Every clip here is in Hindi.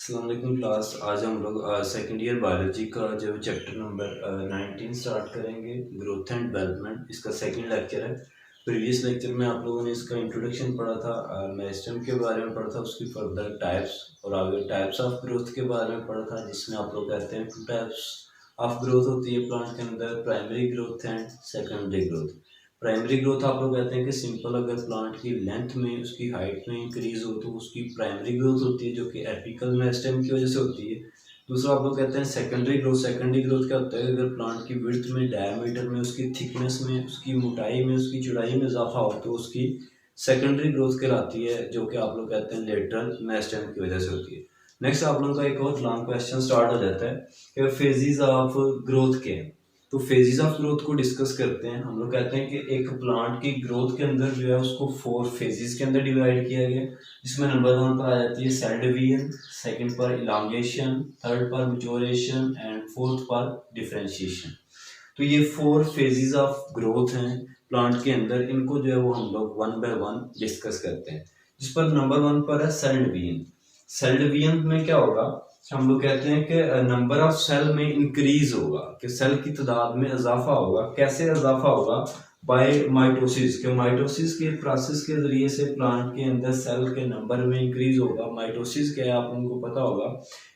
अस्सलाम वालेकुम क्लास। आज हम लोग सेकेंड ईयर बायोलॉजी का जो चैप्टर नंबर 19 स्टार्ट करेंगे, ग्रोथ एंड डेवलपमेंट। इसका सेकंड लेक्चर है। प्रीवियस लेक्चर में आप लोगों ने इसका इंट्रोडक्शन पढ़ा था, मेरिस्टेम के बारे में पढ़ा था, उसकी फर्दर टाइप्स और आगे टाइप्स ऑफ ग्रोथ के बारे में पढ़ा था, जिसमें आप लोग कहते हैं 2 टाइप्स ऑफ ग्रोथ होती है प्लांट के अंदर, primary growth and secondary growth. Primary growth आप लोग कहते हैं कि सिंपल अगर प्लांट की लेंथ में, उसकी हाइट में इंक्रीज हो तो उसकी प्राइमरी ग्रोथ होती है, जो कि एपिकल मेरिस्टेम की वजह से होती है। दूसरा आप लोग कहते हैं सेकेंडरी ग्रोथ। सेकेंडरी ग्रोथ क्या होता है? अगर प्लांट की विड्थ में, डायमीटर में, उसकी थिकनेस में, उसकी मोटाई में, उसकी चौड़ाई में इजाफा हो तो उसकी सेकेंडरी ग्रोथ कहलाती है, जो कि आप लोग कहते हैं लेटरल मेरिस्टेम की वजह से होती है। नेक्स्ट आप लोगों का एक और लॉन्ग क्वेश्चन स्टार्ट हो जाता है कि फेजेस ऑफ ग्रोथ के हैं। तो फेजेस ऑफ ग्रोथ को डिस्कस करते हैं। हम लोग कहते हैं कि एक प्लांट की ग्रोथ के अंदर जो है उसको 4 फेजेस के अंदर डिवाइड किया गया, जिसमें नंबर 1 पर आ जाती है सेल डिवीजन, सेकंड पर इलांगेशन, थर्ड पर मैच्योरेशन एंड फोर्थ पर डिफरेंशिएशन। तो ये 4 फेजेस ऑफ ग्रोथ हैं प्लांट के अंदर। इनको जो है वो हम लोग 1 बाय 1 डिस्कस करते हैं। जिस पर नंबर 1 पर है सेल डिवीजन। सेल डिवीजन में क्या होगा? हम लोग कहते हैं कि नंबर ऑफ सेल में इंक्रीज होगा, कि सेल की तादाद में इजाफा होगा। कैसे इजाफा होगा? By mitosis. के माइटोसिस के प्रोसेस के जरिए से प्लांट के अंदर सेल के नंबर में इंक्रीज होगा। माइटोसिस क्या है आप उनको पता होगा।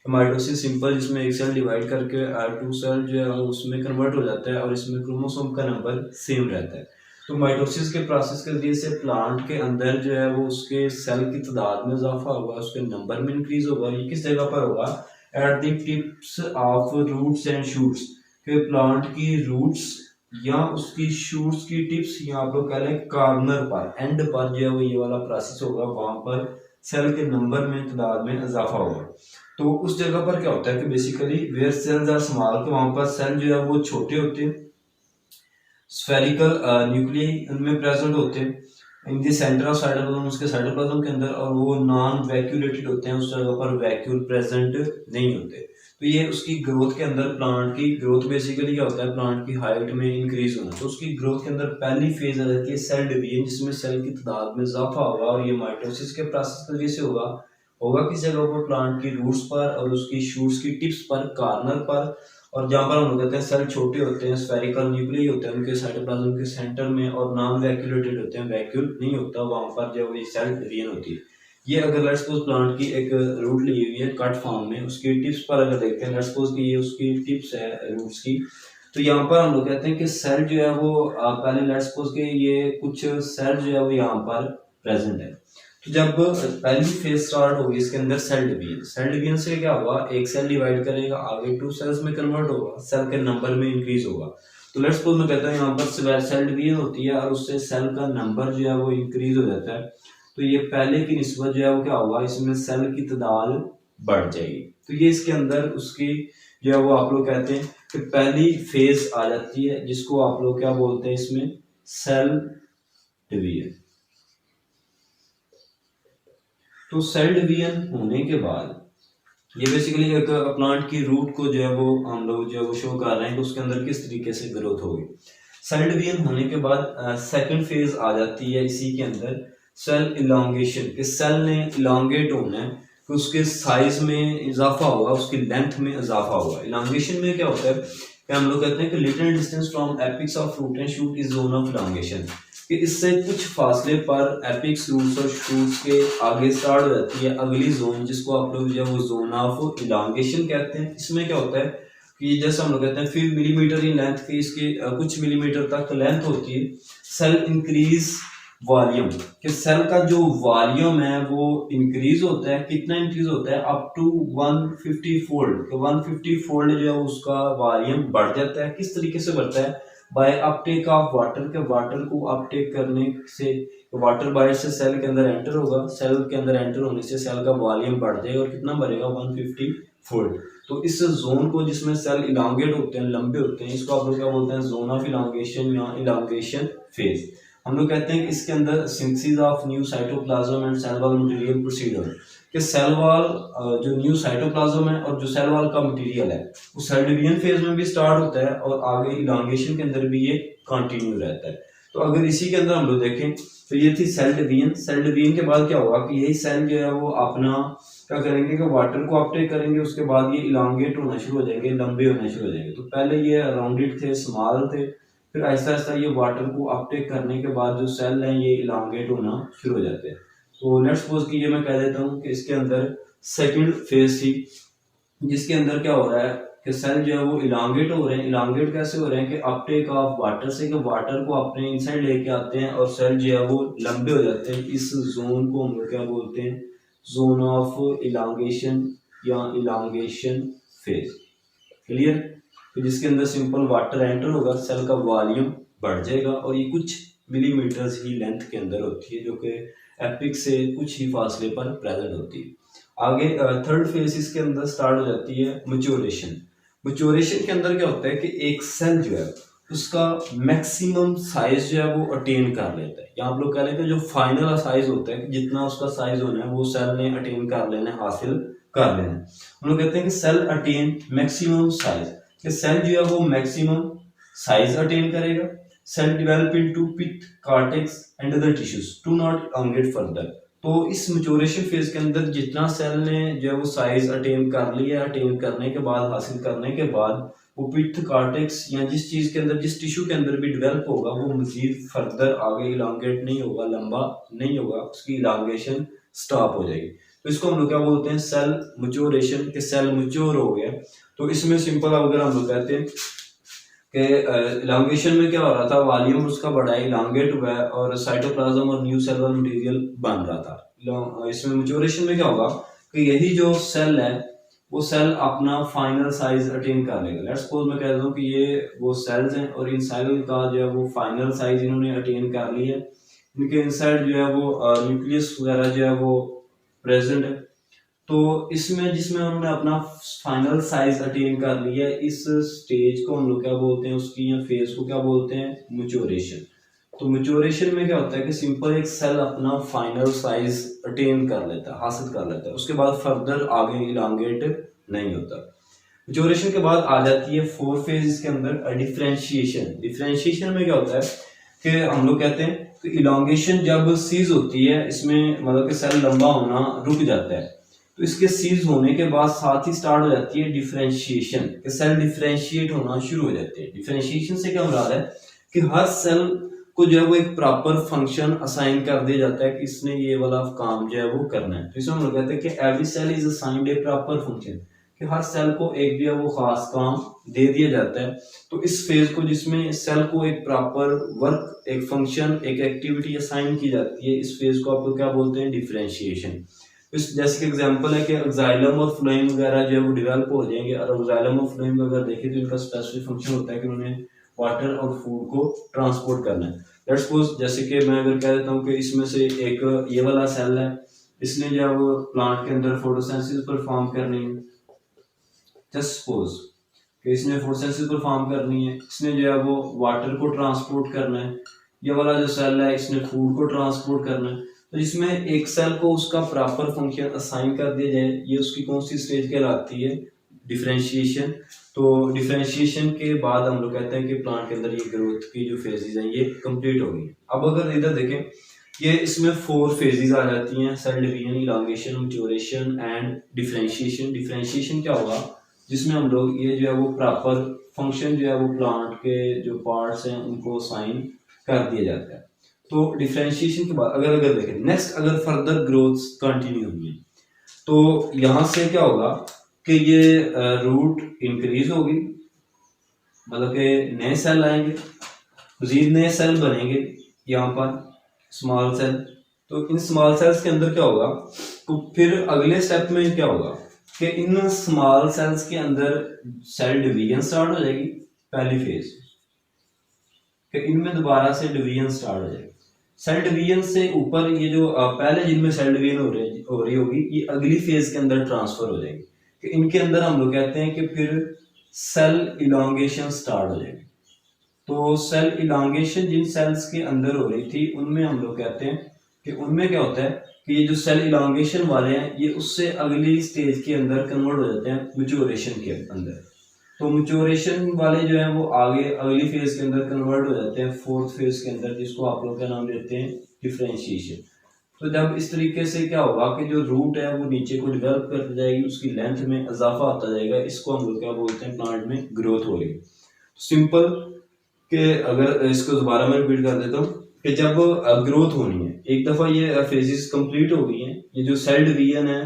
माइटोसिस सिंपल, जिसमें एक सेल डिवाइड करके 2 सेल जो है उसमें कन्वर्ट हो जाता है और इसमें क्रोमोसोम का नंबर सेम रहता है। तो माइटोसिस के प्रोसेस के जरिए से प्लांट के अंदर जो है वो उसके सेल की तादाद में इजाफा होगा, उसके नंबर में इंक्रीज होगा। ये किस जगह पर होगा? At the tips of roots and shoots. के प्लांट की रूट्स या उसकी शूट्स की टिप्स, या आप लोग कह लें कॉर्नर पर, एंड पर जो है वो ये वाला प्रोसेस होगा। वहां पर सेल के नंबर में, तादाद में इजाफा होगा। तो उस जगह पर क्या होता है कि basically where cells are small, के वहां पर सेल जो है वो छोटे होते हैं, स्फेरिकल न्यूक्लियाई उनमें प्रेजेंट होते हैं in the centre of cytoplasm, उसके साइटोप्लाज्म के अंदर, और वो नॉन वैक्यूलेटेड होते हैं, उस जगह पर वैक्यूल प्रेजेंट नहीं होते। तो ये उसकी ग्रोथ के अंदर, प्लांट की ग्रोथ बेसिकली क्या होता है? प्लांट की हाइट में इंक्रीज होना। तो उसकी ग्रोथ के अंदर पहली फेज आ जाती है सेल डिवीजन, जिसमें सेल की तादाद में इजाफा होगा, और ये माइटोसिस के प्रोसेस की वजह से होगा। होगा किस जगह पर? प्लांट की रूट्स पर और उसकी शूट्स की टिप्स पर, कॉर्नर पर। और जहाँ पर हम लोग कहते हैं सेल छोटे होते हैं, स्फेरिकल न्यूक्लियाई होते हैं उनके साइटोप्लाज्म के सेंटर में, और नॉन वैक्यूलेटेड होते हैं, वैक्यूल नहीं होता वहां पर जब ये सेल डिवीजन होती है। ये अगर लेट्स सपोज प्लांट की एक रूट ली हुई है कट फॉर्म में, उसकी टिप्स पर अगर देखते हैं, लेट्स सपोज कि ये उसकी टिप्स है रूट्स की, तो यहाँ पर हम लोग कहते हैं कि सेल जो है वो पहले लेट्स सपोज कि ये कुछ सेल जो है वो यहाँ पर प्रेजेंट है। तो जब पहली फेज स्टार्ट होगी इसके अंदर सेल डिवीजन, सेल डिवीजन से क्या होगा? एक सेल डिवाइड करेगा, आगे 2 सेल्स में कन्वर्ट होगा, सेल के नंबर में इंक्रीज होगा। तो लेट्स सपोज मैं कहता हूँ यहाँ पर सेल डिवीजन होती है और उससे सेल का नंबर जो है वो इंक्रीज हो जाता है। तो ये पहले की निस्बत जो है वो क्या होगा? इसमें सेल की तादाद बढ़ जाएगी। तो ये इसके अंदर उसकी जो है वो आप लोग कहते हैं कि पहली फेज आ जाती है, जिसको आप लोग क्या बोलते हैं? इसमें सेल डिवीजन। तो सेल डिवीजन होने के बाद ये बेसिकली एक प्लांट की रूट को जो है वो हम लोग जो है वो शो कर रहे हैं कि उसके अंदर किस तरीके से ग्रोथ होगी। सेल डिवीजन होने के बाद सेकंड फेज आ जाती है इसी के अंदर, सेल इलांगेशन। के सेल ने इलांगेट होना है, कि उसके साइज में इजाफा होगा, उसकी लेंथ में इजाफा होगा। इलांगेशन में क्या होता है कि हम लोग कहते हैं कि little distance from apex of fruit and shoot is zone of elongation. कि इससे कुछ फासले पर एपिक्स, रूट्स और शूट्स के आगे स्टार्ट हो जाती है अगली जोन, जिसको आप लोग जो है वो जोन ऑफ इलांगेशन कहते हैं। इसमें क्या होता है कि जैसे हम लोग कहते हैं 5 मिलीमीटर इन लेंथ की, इसके कुछ मिलीमीटर तक लेंथ होती है। सेल इंक्रीज वॉल्यूम, कि सेल का जो वॉल्यूम है वो इंक्रीज होता है। कितना इंक्रीज होता है? Up to 150 fold. 150 फोल्ड जो है उसका वॉल्यूम बढ़ जाता है। किस तरीके से बढ़ता है? बाय अपटेक ऑफ वाटर, के वाटर को अपटेक करने से, वाटर बाहर से सेल के अंदर एंटर होगा, सेल के अंदर एंटर होने से सेल का वॉल्यूम बढ़ जाएगा, और कितना बढ़ेगा? 150 फोल्ड। तो इस जोन को, जिसमें सेल इलांगेट होते हैं, लंबे होते हैं, इसको आप लोग क्या बोलते हैं? जोन ऑफ इलांगेशन या इलांगेशन फेज। हम लोग कहते हैं कि इसके अंदर synthesis of new cytoplasm and cell wall material proceed हो। कि सेल वॉल जो न्यू साइटोप्लाज्म है और जो सेल वॉल का मटेरियल है वो सेल डिवीजन फेज में भी स्टार्ट होता है और आगे इलांगेशन के अंदर भी ये कंटिन्यू रहता है। तो अगर इसी के अंदर हम लोग देखें तो ये थी सेल डिवीजन। सेल डिवीजन के बाद क्या होगा कि यही सेल जो है वो अपना क्या करेंगे कि वाटर को अपटेक करेंगे, उसके बाद ये इलांगेट होना शुरू हो जाएंगे, लंबे होने शुरू हो जाएंगे। तो पहले ये राउंडेड थे, स्मॉल थे, फिर आहिस्ता आहिस्ता ये वाटर को अपटेक करने के बाद जो सेल हैं ये इलांगेट होना शुरू हो जाते हैं। तो लेट्स सपोज कीजिए मैं कह देता हूँ कि इसके अंदर सेकंड फेज थी जिसके अंदर क्या हो रहा है कि सेल जो है वो इलांगेट हो रहे हैं। इलांगेट कैसे हो रहे हैं कि अपटेक ऑफ वाटर से, कि वाटर को अपने इनसाइड लेके आते हैं और सेल जो है वो लंबे हो जाते हैं। इस जोन को हम लोग क्या बोलते हैं, जोन ऑफ इलांगेशन या इलांगेशन फेज। क्लियर। तो जिसके अंदर सिंपल वाटर एंटर होगा, सेल का वॉल्यूम बढ़ जाएगा और ये कुछ मिलीमीटर्स ही लेंथ के अंदर होती है जो कि एपिक से कुछ ही फासले पर प्रेजेंट होती है। आगे थर्ड फेज इसके अंदर स्टार्ट हो जाती है मैच्योरेशन। मैच्योरेशन के अंदर क्या होता है कि एक सेल जो है उसका मैक्सिमम साइज जो है वो अटेन कर लेता है, या आप लोग कह लेते हैं जो फाइनल साइज होता है कि जितना उसका साइज होना है वो सेल ने अटेन कर लेना है, हासिल कर लेना है। हम लोग कहते हैं कि सेल अटेन मैक्सिमम साइज, कि सेल जो है वो मैक्सिमम साइज अटेन करेगा। Cell develop into pith, cortex and other tissues to not elongate further. तो इस मैच्योरेशन फेज के अंदर जितना सेल ने जो है वो साइज अटेन कर लिया, अटेन करने के बाद, हासिल करने के बाद वो पिथ, कार्टेक्स या जिस चीज के अंदर, जिस टिश्यू के अंदर भी डेवलप होगा वो मजीद फर्दर आगे इलांगेट नहीं होगा, लंबा नहीं होगा, उसकी इलांगेशन स्टॉप हो जाएगी। तो इसको हम लोग क्या बोलते हैं, सेल मैच्योरेशन, के सेल मैच्योर हो गया। तो इसमें सिंपल अगर हम लोग कहते हैं कि इलांगेशन में क्या हो रहा था, वॉल्यूम उसका बढ़ा है, इलांगेट हुआ है और साइटोप्लाज्म और न्यू सेलुलर मटेरियल बन रहा था। इसमें मैच्योरेशन में क्या होगा कि यही जो सेल है वो सेल अपना फाइनल साइज अटेन कर लेगा। लेट्स सपोज मैं कह दूं कि ये वो सेल्स हैं और इन सेल का जो है वो फाइनल साइज इन्होंने अटेन कर लिया है। इनके इनसाइड जो है वो न्यूक्लियस वगैरह जो है वो प्रेजेंट है। तो इसमें जिसमें उन्होंने अपना फाइनल साइज अटेन कर लिया है, इस स्टेज को हम लोग क्या बोलते हैं, उसकी या फेज को क्या बोलते हैं, मैच्योरेशन। तो मैच्योरेशन में क्या होता है कि सिंपल एक सेल अपना फाइनल साइज अटेन कर लेता है, हासिल कर लेता है, उसके बाद फर्दर आगे इलांगेट नहीं होता। मैच्योरेशन के बाद आ जाती है फोर्थ फेज इसके अंदर, डिफरेंशिएशन। डिफरेंशिएशन में क्या होता है कि हम लोग कहते हैं कि इलांगेशन जब सीज होती है, इसमें मतलब कि सेल लंबा होना रुक जाता है, तो इसके सीज होने के बाद साथ ही स्टार्ट हो जाती है डिफरेंशिएशन, कि सेल डिफरेंशिएट होना शुरू हो जाते हैं। डिफरेंशिएशन से क्या मुराद है कि हर सेल को जो है वो एक प्रॉपर फंक्शन असाइन कर दिया जाता है कि इसने ये वाला काम जो है वो करना है। तो इसमें हम लोग कहते हैं कि every cell is assigned a proper function, कि हर सेल को एक जो है वो खास काम दे दिया जाता है। तो इस फेज को, जिसमें सेल को एक प्रॉपर वर्क, एक फंक्शन, एक एक्टिविटी असाइन की जाती है, इस फेज को आप लोग क्या बोलते हैं, डिफरेंशिएशन। इस जैसे कि एग्जांपल है कि एक्साइलम और फ्लोएम वगैरह जो है वो डेवलप हो जाएंगे, और एक्साइलम और फ्लोएम अगर देखें तो इनका स्पेसिफिक फंक्शन होता है कि उन्होंने वाटर और फूड को ट्रांसपोर्ट करना है। लेट्स सपोज जैसे कि मैं अगर कह देता हूँ कि इसमें से एक ये वाला सेल है, इसने जो है वो प्लांट के अंदर फोटोसिंथेसिस परफॉर्म करनी है। जस्ट सपोज कि इसने फोटोसिंथेसिस परफॉर्म करनी है, इसने जो है वो वाटर को ट्रांसपोर्ट करना है। ये वाला जो सेल है इसने फूड को ट्रांसपोर्ट करना है। तो जिसमें एक सेल को उसका प्रॉपर फंक्शन असाइन कर दिया जाए, ये उसकी कौन सी स्टेज कहलाती है, डिफरेंशिएशन। तो डिफरेंशिएशन के बाद हम लोग कहते हैं कि प्लांट के अंदर ये ग्रोथ की जो फेजेज हैं ये कंप्लीट हो गई। अब अगर इधर देखें, ये इसमें 4 फेजेज आ जाती हैं, cell division, elongation, maturation and differentiation. Differentiation क्या होगा, जिसमें हम लोग ये जो है वो प्रॉपर फंक्शन जो है वो प्लांट के जो पार्ट्स हैं उनको साइन कर दिया जाता है। तो डिफरेंशिएशन के बाद अगर अगर देखें नेक्स्ट, अगर फर्दर ग्रोथ कंटिन्यू हुई है तो यहाँ से क्या होगा कि ये रूट इंक्रीज होगी, मतलब कि नए सेल आएंगे, मजीद नए सेल बनेंगे यहाँ पर, स्मॉल सेल। तो इन स्मॉल सेल्स के अंदर क्या होगा, तो फिर अगले स्टेप में क्या होगा कि इन स्मॉल सेल्स के अंदर सेल डिवीजन स्टार्ट हो जाएगी, पहली फेज कि इनमें दोबारा से डिवीजन स्टार्ट हो जाएगी। सेल डिवीजन से ऊपर ये जो पहले जिनमें सेल डिवीजन हो रही होगी, ये अगली फेज के अंदर ट्रांसफर हो जाएगी, कि इनके अंदर हम लोग कहते हैं कि फिर सेल इलांगेशन स्टार्ट हो जाएगी। तो सेल इलांगेशन जिन सेल्स के अंदर हो रही थी उनमें हम लोग कहते हैं कि उनमें क्या होता है कि ये जो सेल इलांगेशन वाले हैं ये उससे अगली स्टेज के अंदर कन्वर्ट हो जाते हैं मैच्योरेशन के अंदर। तो मैच्योरेशन वाले जो है वो आगे अगली फेज के अंदर कन्वर्ट हो जाते हैं फोर्थ फेज के अंदर, जिसको आप लोग क्या नाम देते हैं, डिफरेंशिएशन। तो जब इस तरीके से क्या होगा कि जो रूट है वो नीचे को डेवलप करती जाएगी, उसकी लेंथ में इजाफा आता जाएगा, इसको हम लोग क्या बोलते हैं, प्लांट में ग्रोथ हो रही है। सिंपल कि अगर इसको दोबारा मैं रिपीट कर देता हूँ कि जब ग्रोथ होनी है, एक दफा ये फेजेस कंप्लीट हो गई हैं, ये जो सेल डिवीजन है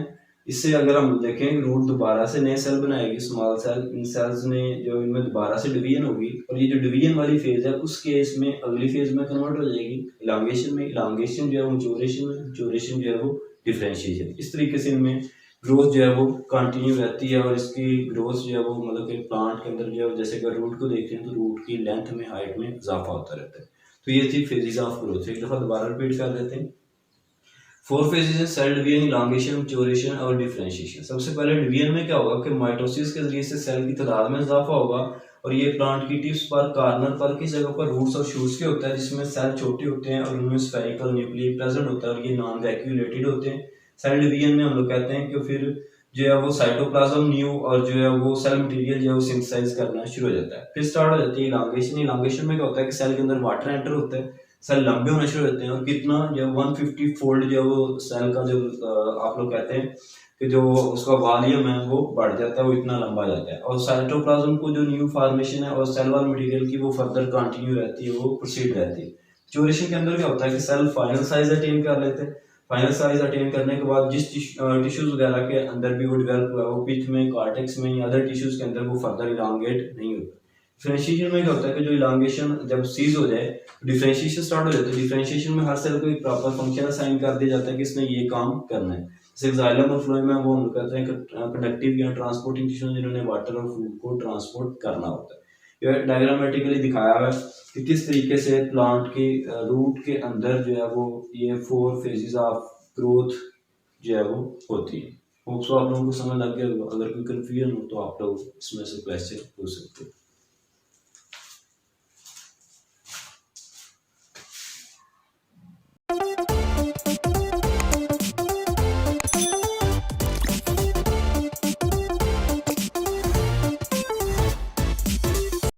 इससे अगर हम देखें रूट दोबारा से नए सेल बनाएगी, स्मॉल सेल, इन सेल्स ने जो इनमें दोबारा से डिवीजन होगी, और ये जो डिवीजन वाली फेज है उस केस में अगली फेज में कन्वर्ट हो जाएगी इलांगेशन में, इलांगेशन जो है मैच्योरेशन में, मैच्योरेशन जो है वो डिफरेंशिएशन। इस तरीके से इनमें ग्रोथ जो है वो कंटिन्यू रहती है, और इसकी ग्रोथ जो है वो मतलब कि प्लांट के अंदर जो है, जैसे अगर रूट को देखते हैं तो रूट की लेंथ में, हाइट में इजाफा होता रहता है। तो ये थी फेजेस ऑफ ग्रोथ। एक दफा दोबारा रिपीट कर देते हैं। फोर फेजेस है सेल डिवीजन, इलांगेशन, मैच्योरेशन और डिफरेंशिएशन। सबसे पहले डिवीजन में क्या होगा कि माइटोसिस के जरिए से सेल की तादाद में इजाफा होगा, और ये प्लांट की टिप्स पर, कार्नर पर, किस जगह पर, रूट्स और शूट्स के होता है, जिसमें सेल छोटे होते हैं और उनमें स्फेरिकल न्यूक्लियस प्रेजेंट होता है और ये नॉन वैक्यूलेटेड होते हैं। सेल डिवीजन में हम लोग कहते हैं कि फिर जो है वो साइटोप्लाज्म न्यू और जो है वो सेल मटेरियल जो है वो सिंथेसाइज करना शुरू हो जाता है। फिर स्टार्ट हो जाती है इलांगेशन। इलांगेशन में क्या होता है कि सेल के अंदर वाटर एंटर होता है, सेल लंबे होना शुरू होते हैं, और कितना जो 150 फोल्ड जो वो सेल का जो आप लोग कहते हैं कि जो उसका वॉल्यूम है वो बढ़ जाता है, वो इतना लंबा जाता है। और साइटोप्लाज्म को जो न्यू फॉर्मेशन है और सेल वॉल मटेरियल की वो फर्दर कंटिन्यू रहती है, वो प्रोसीड रहती है। मैच्योरेशन के अंदर क्या होता है कि सेल फाइनल साइज अटेन कर लेते हैं। फाइनल साइज अटेन करने के बाद जिस टिश्यूज वगैरह के अंदर भी वो डेवलप हुआ है, वो पिथ में, कॉर्टेक्स में या अदर टिश्यूज के अंदर वो फर्दर इलांगेट नहीं होता। डिफरेंशिएशन में क्या होता है कि जो इलांगेशन जब सीज हो जाए, डिफरेंशिएशन स्टार्ट हो जाता है। डिफरेंशिएशन में हर सेल को एक प्रॉपर फंक्शन असाइन कर दिया जाता है कि इसने ये काम करना है। जैसे जाइलम और फ्लोएम में वो हम कहते हैं कंडक्टिव या ट्रांसपोर्टिंग टिश्यू, जिन्होंने वाटर और फूड को ट्रांसपोर्ट करना होता है। यह डायग्रामेटिकली दिखाया हुआ है कि किस तरीके से प्लांट के रूट के अंदर जो है वो ये फोर फेजेस ऑफ ग्रोथ जो है वो होती है। होप्स आप लोगों को समझ लग गया होगा। अगर कोई कंफ्यूजन हो तो आप लोग इसमें से क्वेश्चन पूछ सकते हो।